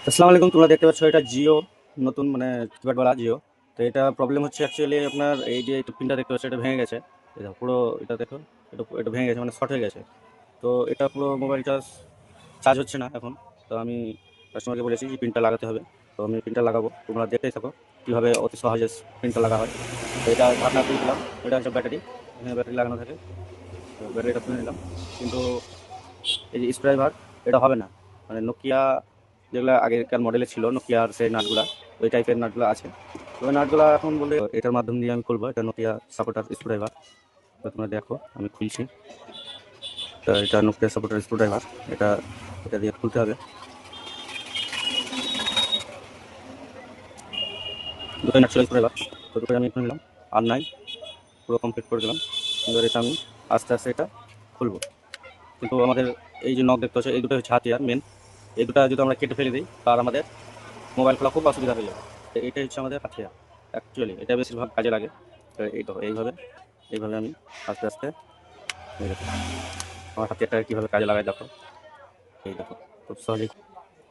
আসসালামু আলাইকুম। তোমরা দেখতে পাচ্ছ এটা জিও নতুন মানে কিপ্যাডওয়ালা জিও। তো এটা প্রবলেম হচ্ছে অ্যাকচুয়ালি আপনার এই যে পিনটা দেখতে পাচ্ছ এটা ভেঙে গেছে। এটা পুরো এটা দেখো, এটা এটা ভেঙে গেছে মানে শর্ট হয়ে গেছে। তো এটা পুরো মোবাইলটা চার্জ হচ্ছে না এখন। তো আমি কাস্টমারকে বলেছি যে পিনটা লাগাতে হবে। তো আমি পিনটা লাগাবো, তোমরা দেখতেই থাকো কীভাবে অতি সহজে পিনটা লাগা হয়। তো এটা ঢাকনা খুলে দিলাম, এটা হচ্ছে ব্যাটারি, এখানে ব্যাটারি লাগানো থাকে। তো ব্যাটারিটা খুলে নিলাম, কিন্তু এই যে স্ক্রুড্রাইভার এটা হবে না। মানে নোকিয়া যেগুলো আগেকার মডেলে ছিল, নোকিয়ার সেই নাটগুলা, ওই টাইপের নাটগুলো আছে। তো ওই নাটগুলা এখন বলে এটার মাধ্যম দিয়ে আমি খুলবো। এটা নোকিয়া সাপোর্টার স্ক্রুড্রাইভার। তো তোমরা দেখো আমি খুলছি। তো এটা নোকিয়া সাপোর্টার স্ক্রুড্রাইভার, এটা এটা দিয়ে খুলতে হবে। দুটোই নাট ছিল স্ক্রুড্রাইভার, তো দুটোই আমি খুলে নিলাম। আর নাই, পুরো কমপ্লিট করে দিলাম। এবার এটা আমি আস্তে আস্তে এটা খুলবো। কিন্তু আমাদের এই যে নখ দেখতে হচ্ছে, এই দুটো হচ্ছে হাতিয়ার মেন। এই দুটো যদি আমরা কেটে ফেলে দিই তার আমাদের মোবাইল খোলা খুব অসুবিধা হয়ে যাবে। তো এটাই হচ্ছে আমাদের হাতিয়ার অ্যাকচুয়ালি, এটা বেশিরভাগ কাজে লাগে। তো এই তো এইভাবে এইভাবে আমি আস্তে আস্তে এই দেখো আমার হাতিয়ারটা কীভাবে কাজে লাগাই দেখো। এই দেখো খুব সহজেই,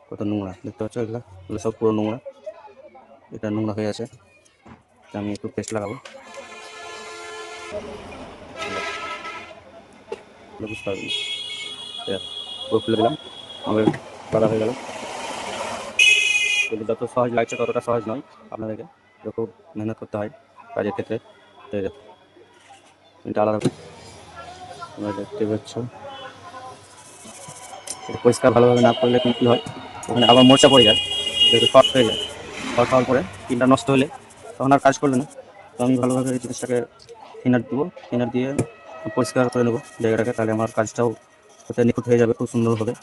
কত নোংরা দেখতে পাচ্ছ, এগুলো এগুলো সব পুরো নোংরা, এটা নোংরা হয়ে আছে। তো আমি একটু পেস্ট লাগাবো, বুঝতে পারবেন। পুরো খুলে দিলাম, আমাদের করা হয়ে গেল। কিন্তু যত সহজ লাগছে ততটা সহজ নয়, আপনাদেরকে খুব মেহনত করতে হয় কাজের ক্ষেত্রে। তো এই দেখো এটা আলাদা, তোমরা দেখতে পাচ্ছ। এটা পরিষ্কার ভালোভাবে না করলে কিন্তু কী হয়, ওখানে আবার মোর্চা পড়ে যায়, যেহেতু শর্ট হয়ে যায়। শর্ট হওয়ার পরে পিনটা নষ্ট হলে তখন আর কাজ করবে না। তো আমি ভালোভাবে এই জিনিসটাকে থিনার দেবো, থিনার দিয়ে পরিষ্কার করে নেবো জায়গাটাকে, তাহলে আমার কাজটাও হতে নিখুঁত হয়ে যাবে, খুব সুন্দর হবে।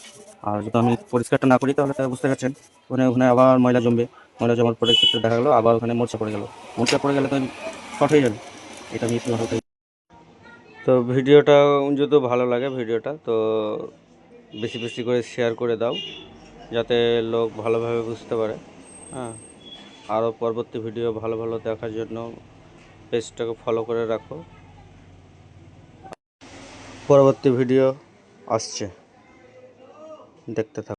আর যদি আমি পরিষ্কারটা না করি তাহলে তো বুঝতে পারছেন ওখানে ওখানে আবার ময়লা জমবে। ময়লা জমার পরে ক্ষেত্রে দেখা গেলো আবার ওখানে মোর্চা পড়ে গেল। মোর্চা পড়ে গেলে তো শর্ট হয়ে যাবে, এটা আমি একটু ভালো। তো ভিডিওটা যদি ভালো লাগে ভিডিওটা, তো বেশি বেশি করে শেয়ার করে দাও, যাতে লোক ভালোভাবে বুঝতে পারে। হ্যাঁ, আরও পরবর্তী ভিডিও ভালো ভালো দেখার জন্য পেজটাকে ফলো করে রাখো। পরবর্তী ভিডিও আসছে, দেখতে থাকো।